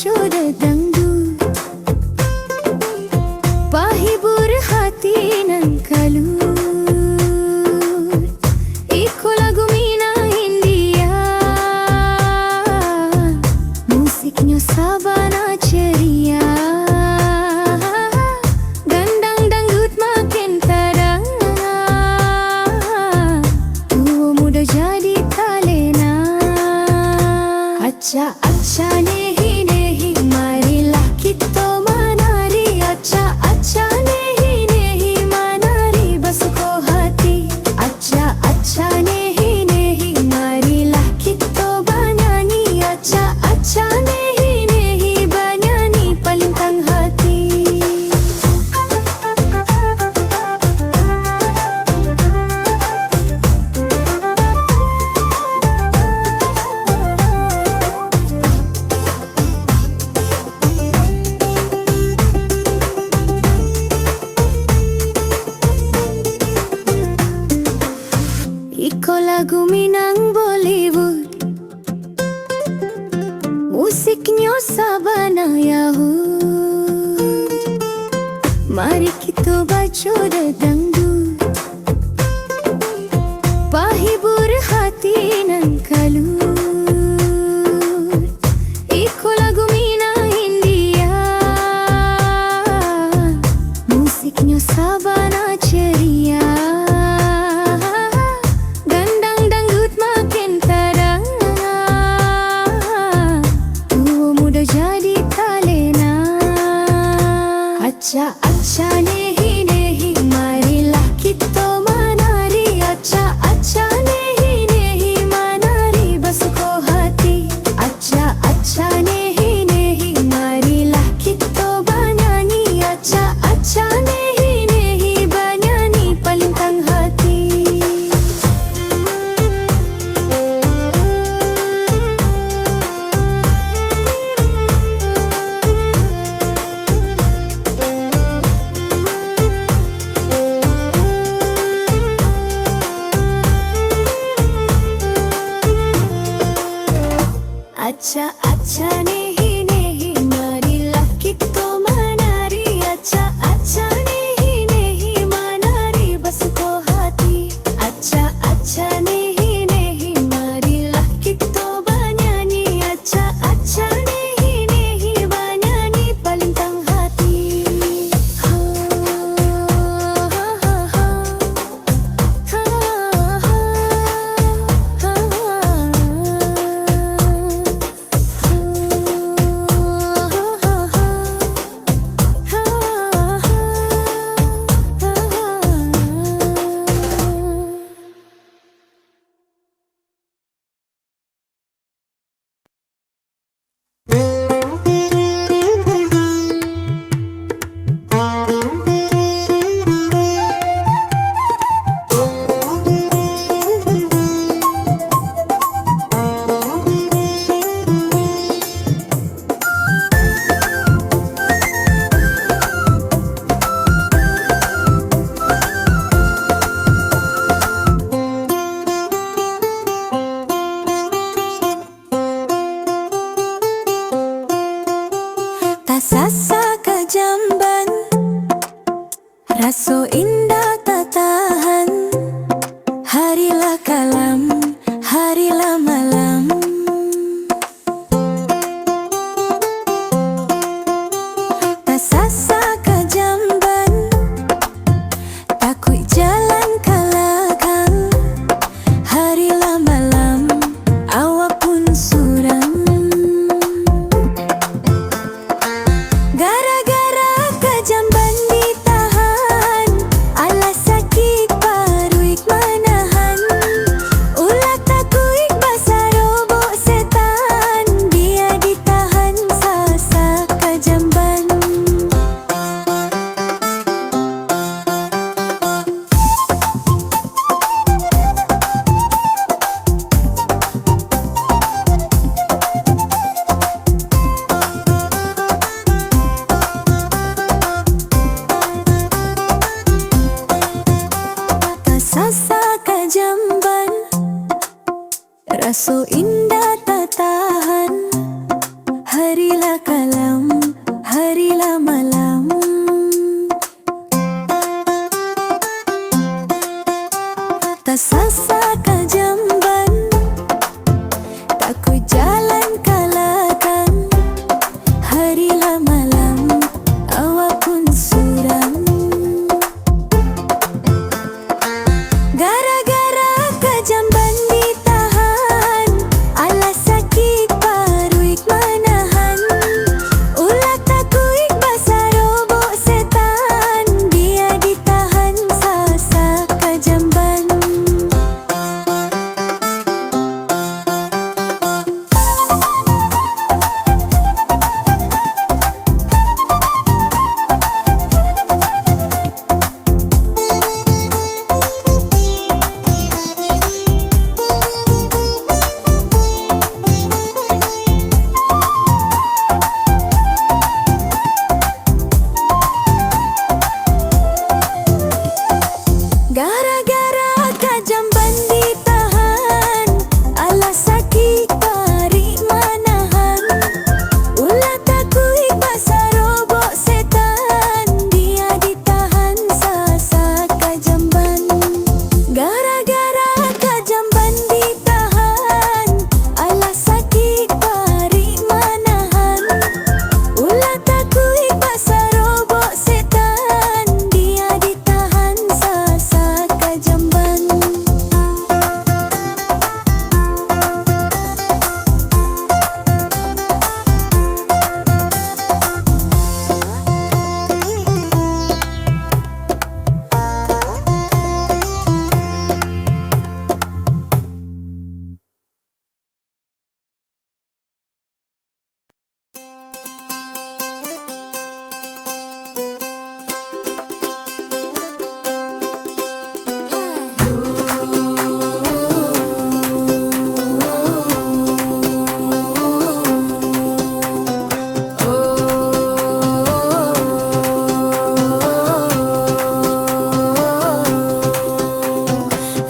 sudah dangdut pahibur hati nan kalut iko lagu Mina India musiknya sabana ceria gandang dangdut makin terang tua muda jadi talena acha nehi nehi marilah kita menari acha nehi nehi menari basuko hati acha nehi nehi marilah kita bernyanyi acha nehi nehi bernyanyi palintang hati. Iko lagu Minang Bollywood musiknya sabana Yahud mari kita baca dangdut pahibur hati nan kalut iko lagu Mina India musiknya sabana ceria jadi talena acha nehi nehi marilah kita menari acha nehi nehi menari basuko hati acha nehi nehi marilah kita bernyanyi acha nehi nehi bernyanyi palintang hati. Acha nehi nehi marilah kita menari acha nehi nehi menari basuko hati acha nehi nehi marilah kita bernyanyi acha nehi nehi bernyanyi palintang hati. Sasa ke jamban raso indah tak tahan harilah kalam harilah malam tak sasa ke jamban takut jalan kalakang harilah malam awak pun suram gara-gara ke jamban ditahan alas sakit paruik manahan ulah takut basah robok setan dia ditahan sasa ke jamban. raso indah tak tahan harilah kalam, harilah malam. Tak sasa ka jamban, tak ku jalan kalakan. Harilah malam, awak pun suram. Gara-gara ka jamban ditahan, alas sakit paruik manahan. Ulah takuik basah robok setan, dia ditahan sasa ka jamban. Gara-gara ka jamban ditahan, alas sakit parik manahan. Ulah takuik basah robok setan, dia ditahan sasa ka jamban. Gara-gara ka jamban ditahan, alas sakit parik manahan. Ulah takuik basah robok setan, dia ditahan sasa ka jamban.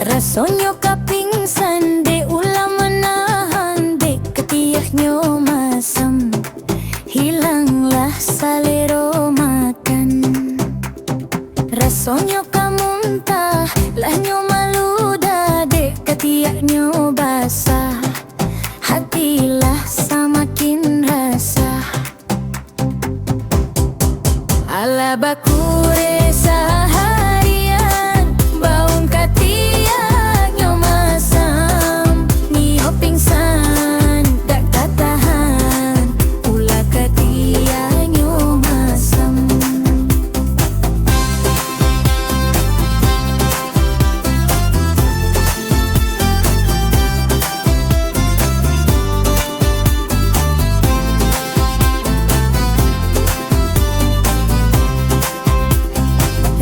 Rasonyo ka pingsan, de ulah menahan, de ketiaknyo masam, hilanglah salero makan. Rasonyo ka muntah, lahnyo maludah, de ketiaknyo basah, hatilah samakin rasah. Ala bakure seharian, baun katiaknyo masam, nio pingsan tak katahan, ulah katiaknyo masam.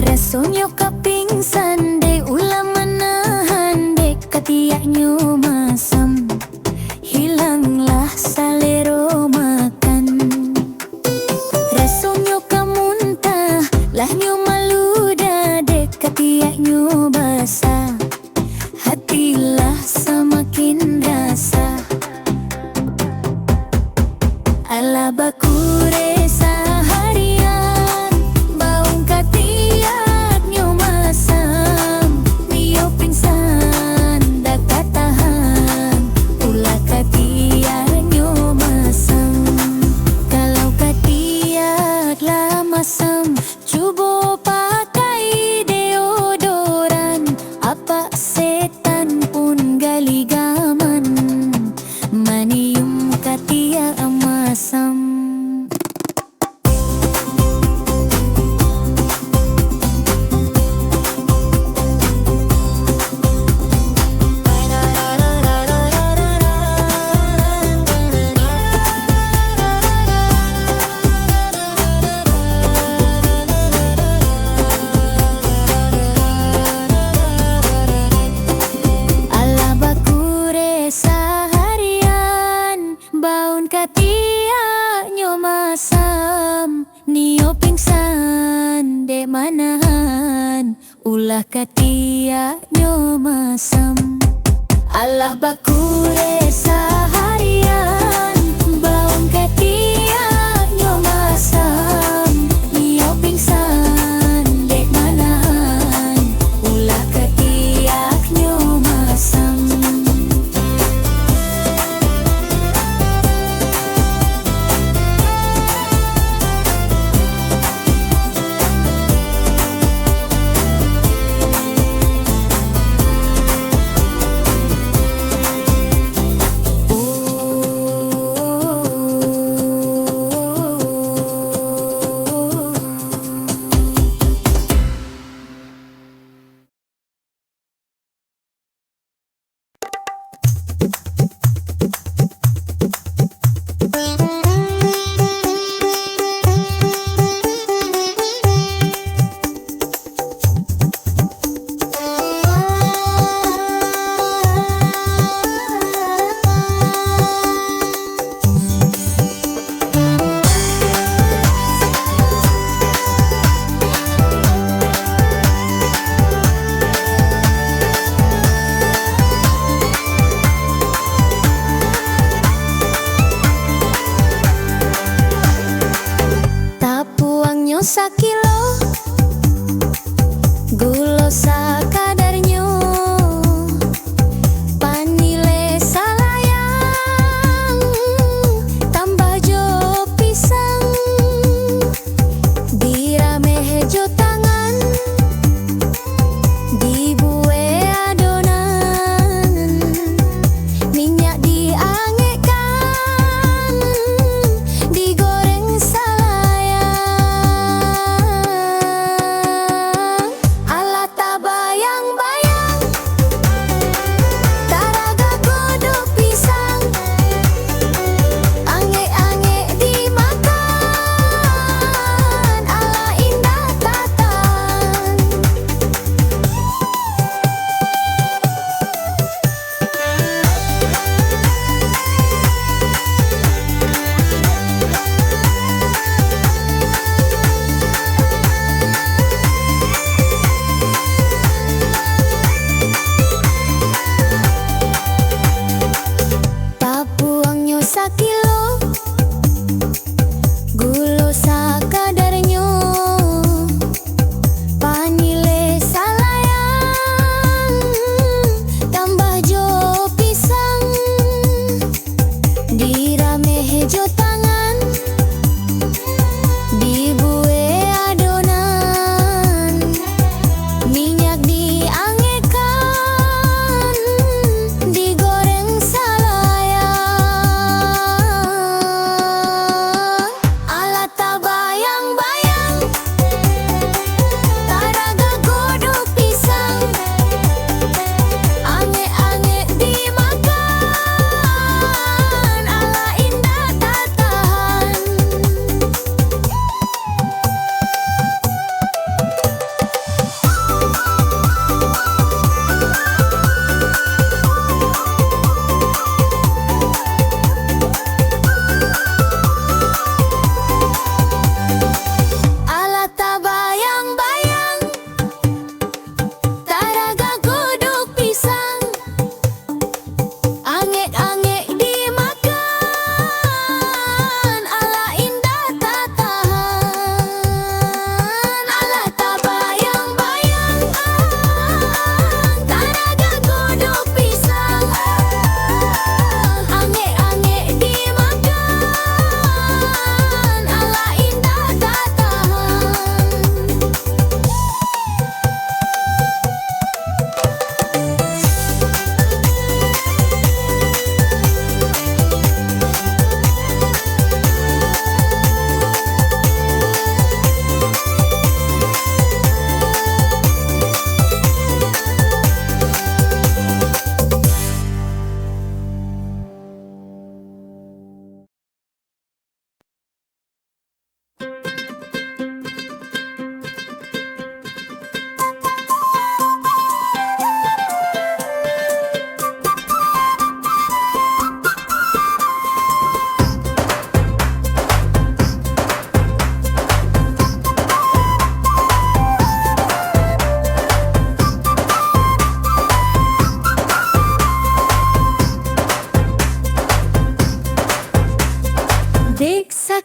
Rasonyo ka pingsan, de ulah menahan, de katiaknyo masam, hilanglah salero makan. Rasonyo ka muntah, lahnyo maludah, de katiaknyo basah, hatilah samakin rasah. Ala bakure seharian, baun katiaknyo masam, nio pingsan dak katahan, ulah katiaknyo masam. Kalau katiaklah masam, cubo pakai deodoran, apa setan pun gali gaman, manium katiak masam. Ala bakure seharian, baun katiaknyo masam, nio pingsan de manahan, ulah katiaknyo masam. Allah bakure seharian, baun katiak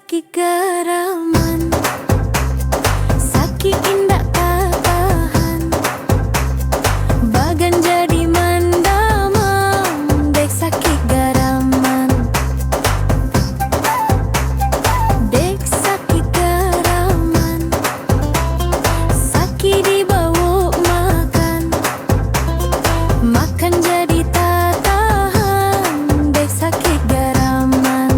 sakit geraman, sakit indah tak tahan, bagan jadi mendamang, dek sakit geraman, dek sakit geraman, sakit dibawa makan, makan jadi tak tahan, dek sakit geraman.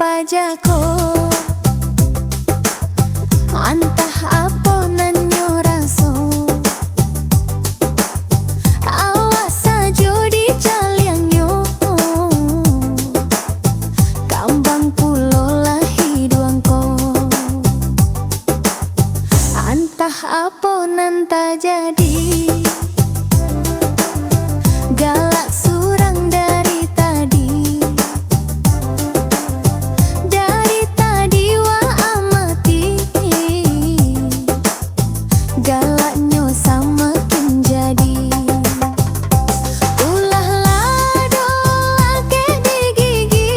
pajako, antah apa nanyo raso. Awas sajo di calianyo, kambang pulo lahi duangko. Antah apa nanta jadi, galak surang dari tadi. Dari tadi wa amati, galaknya samakin jadi. Ulah lado ake di gigi,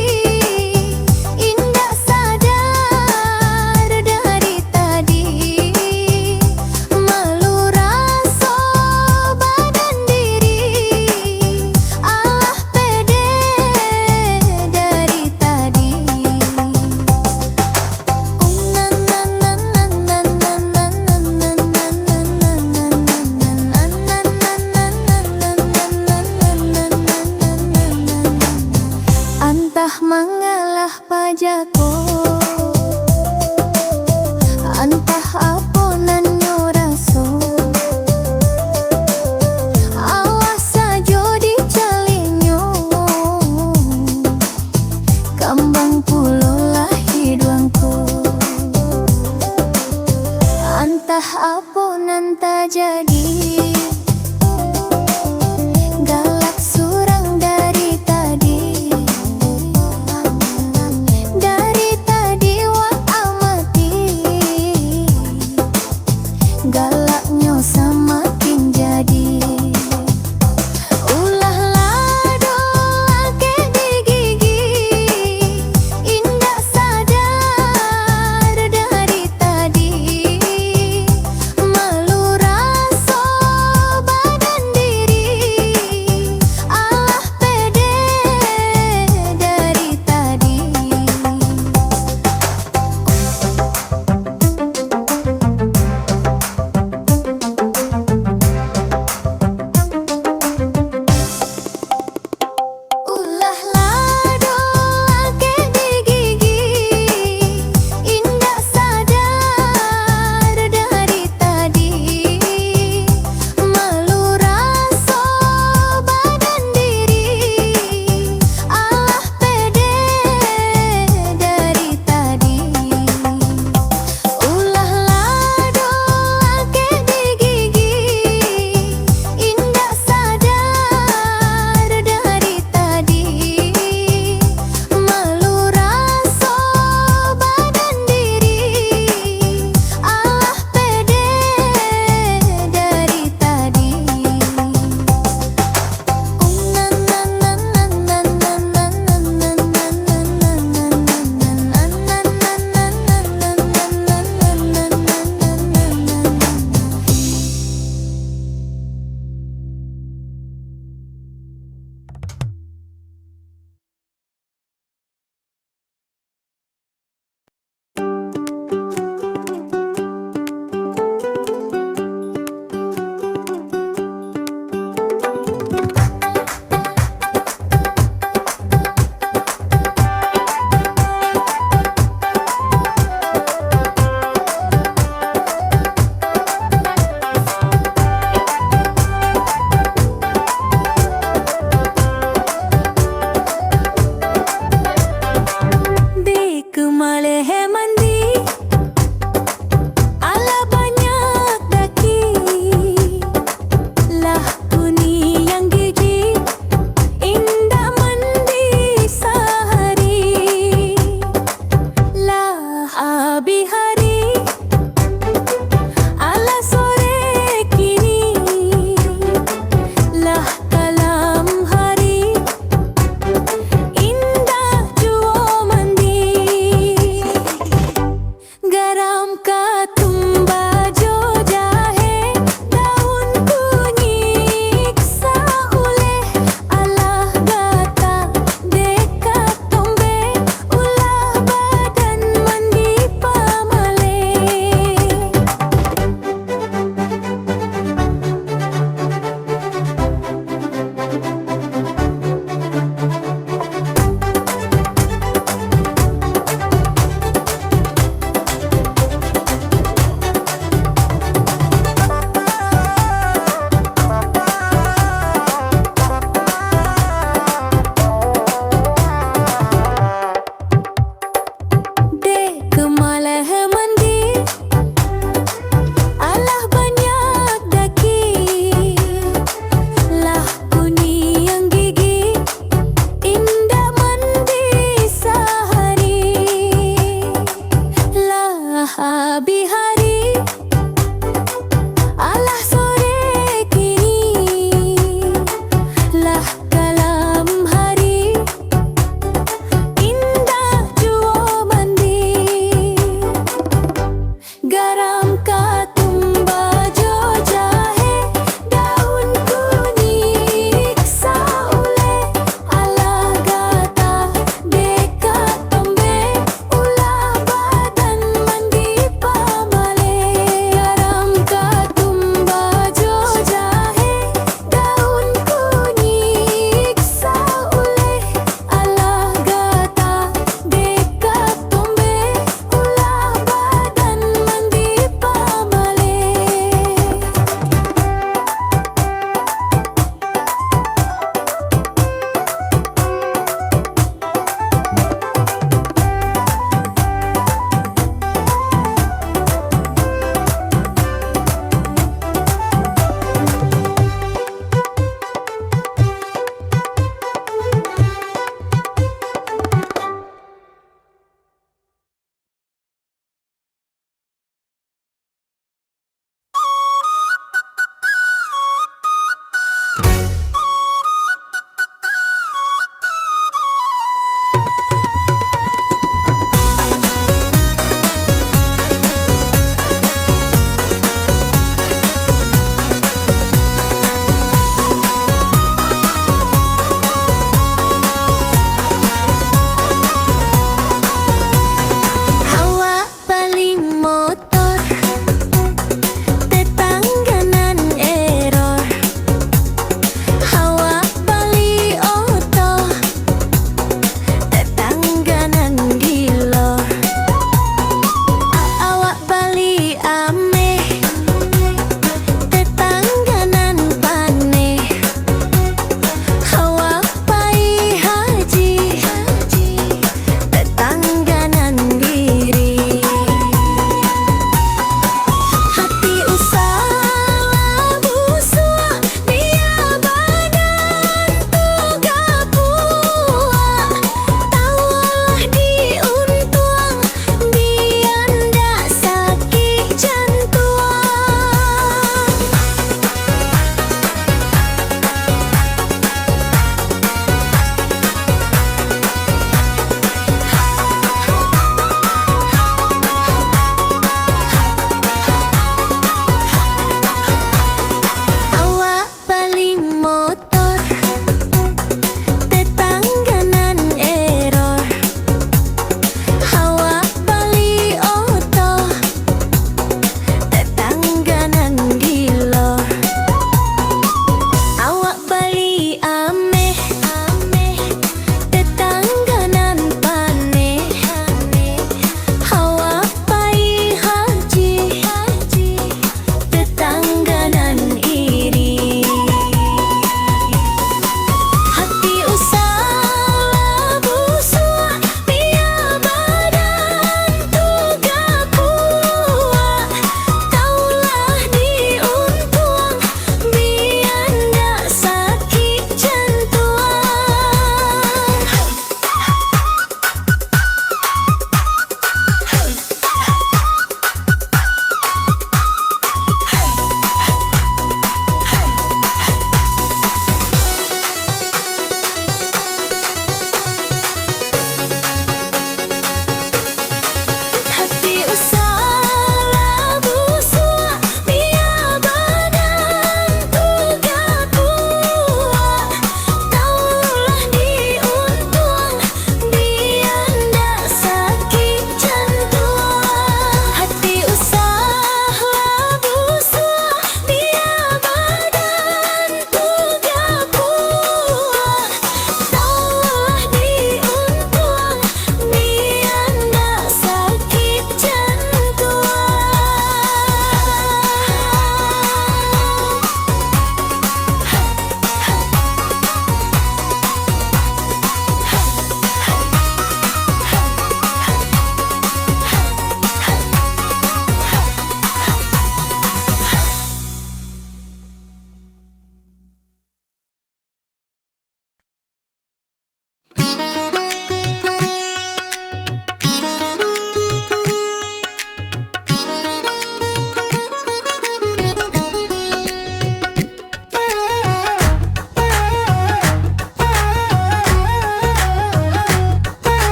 indah sadar dari tadi. Malu raso badan diri, alah pede dari tadi. Antah mengalah pajako, antah apa nanyo raso. Awas sajo di calinyo, kambang pulo lahi duangko. Antah apa nanta jadi, galak surang dari tadi. Dari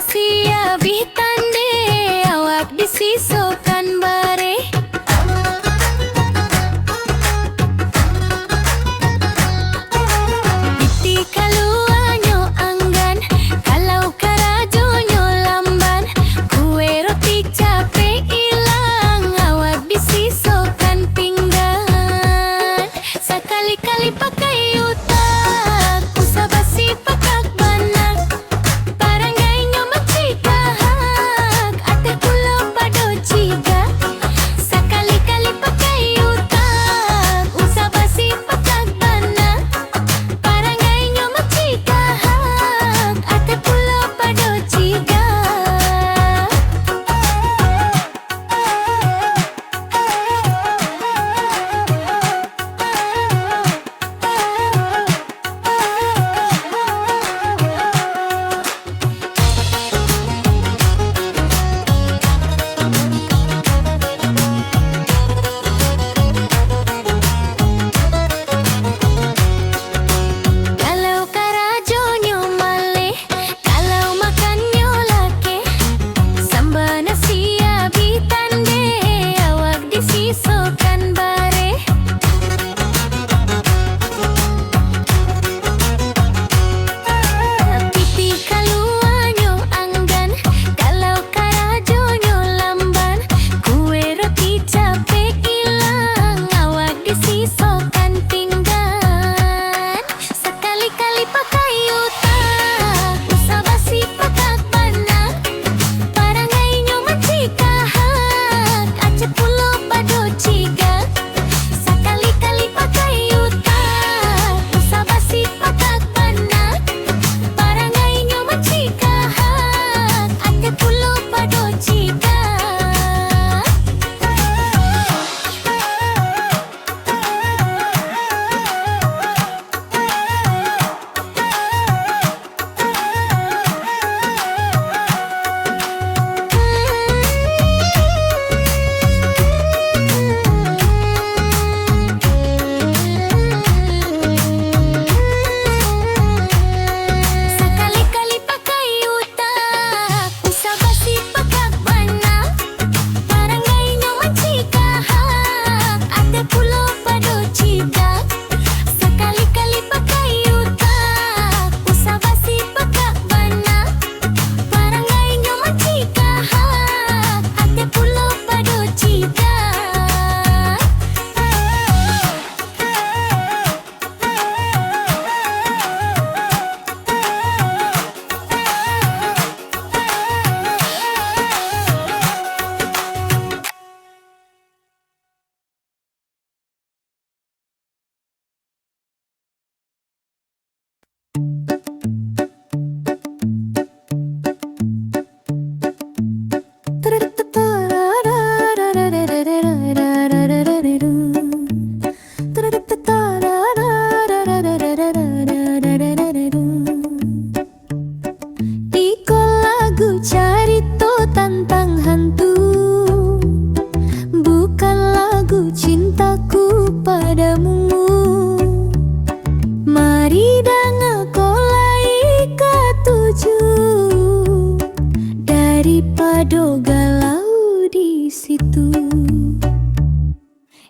sia bitande awak disisokan bare. Iti kaluanyo anggan kalau karajonyo lamban. Kue roti capek ilang awak disisokan pinggan. Sekali-kali pakai utak usah basi pakak banak. Barangainya mencikahak ate pulau pado ciga. Sekali-kali pakai utak usah basi pakak banak. Barangainya mencikahak ate pulau pado ciga. Kalau karajonyo maleh, kalau makannya lake, sambana sia bitande awak disisokan bare. Pipi kaluanyo anggan kalau karajonyo lamban. Kue roti capek ilang awak disisokan pinggan. Sekali-kali pakai utak usah basi pakak banak. Barangainya mencikahak aceh pulau pado ciga. Sekali-kali pakai utak usah basi pakak banak. Barangainya mencikahak aceh pulau pado ciga. Sekali-kali pakai utak usah basi pakak banak. Barangainya mencikahak ate pulau pado ciga. Sekali-kali pakai utak usah basi pakak banak. Barangainya mencikahak ate pulau pado ciga. Iko lagu carito tentang hantu, bukan lagu cintaku padamu. Mari danga kolai katuju daripada galau di situ.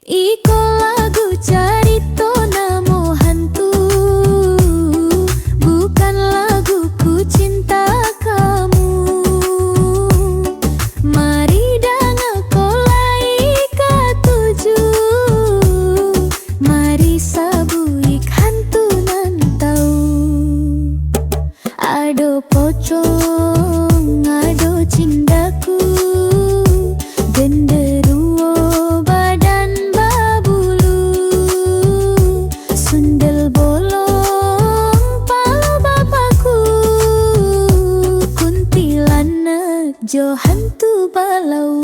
Iko lagu carito namo hantu, bukan laguku cinta kamu. Mari danga kolai katuju, mari sabuik hantu nan tau. Ado pocong, ado cindaku, genderuwo badan babulu, sundel bolong pala bapakku, kuntilanak jo hantu balau.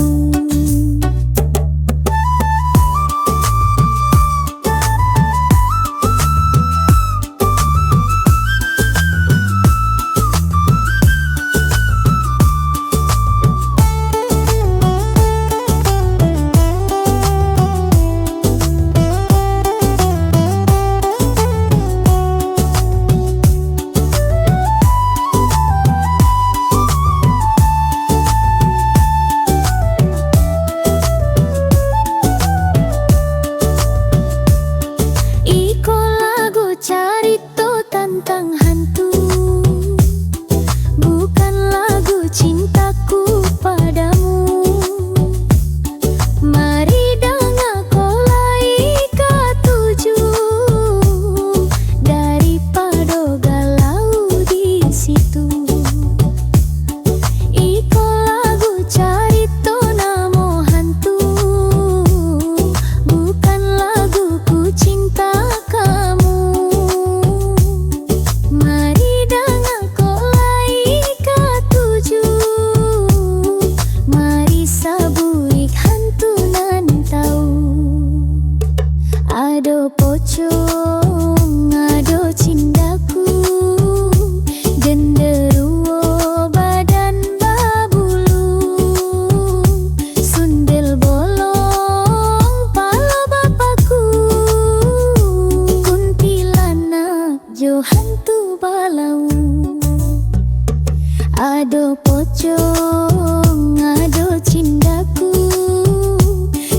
ngado cindaku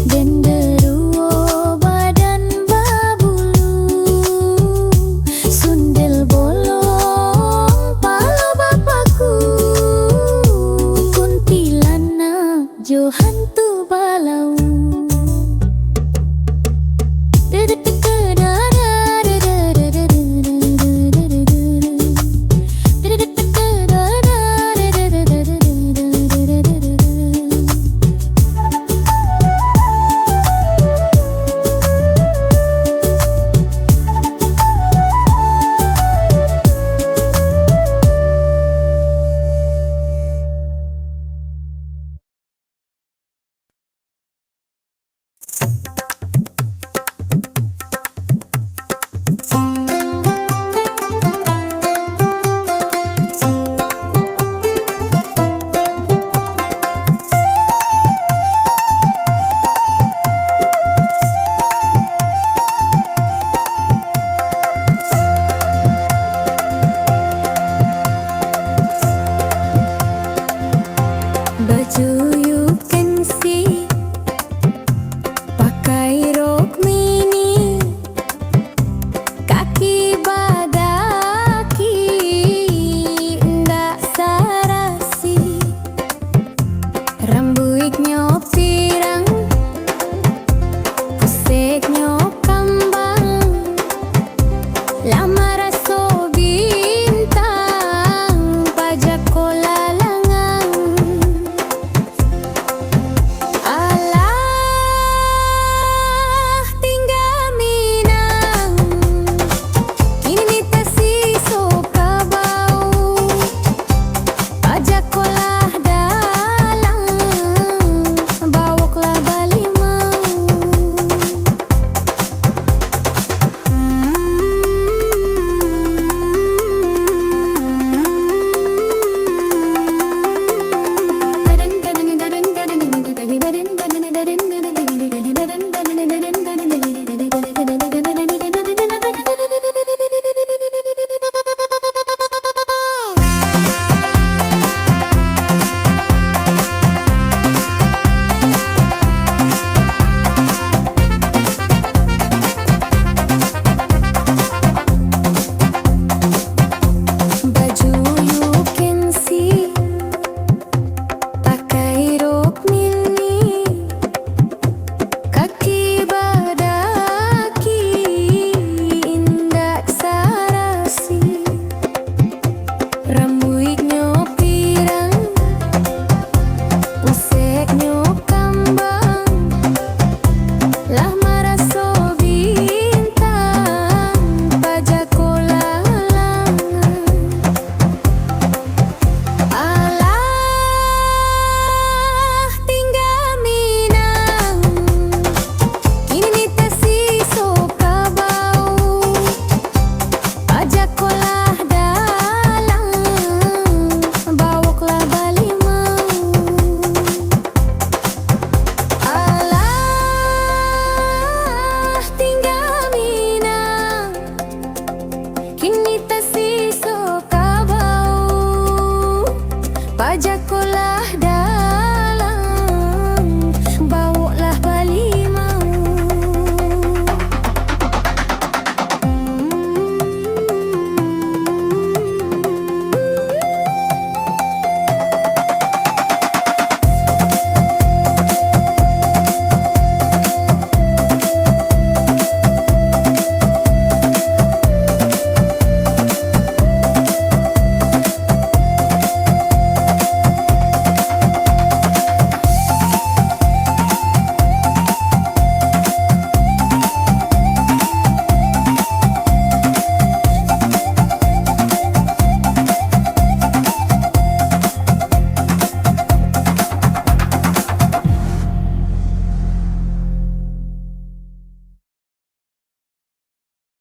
denderuo badan babulu sundel bolong pala bapakku kuntilanak jo hantu balau baju you can see pakai rok mini kaki badaki ndak sarasi rambutnya pirang pusetnya kambang lama raso bintang pajak kolalangan alah tinggal minang kini nita si soka bau pajak kolah dalang bawoklah balimau baju you can see pakai rok mini kaki badaki indak sarasi rambutnya pirang pusetnya kambang lah maraso bintang pajak kolalangan alah tinggal minang kini nita si soka bau pajak kolah dalang bawoklah balimau alah tinggal minang kini nita si soka bau pajak kolah dalang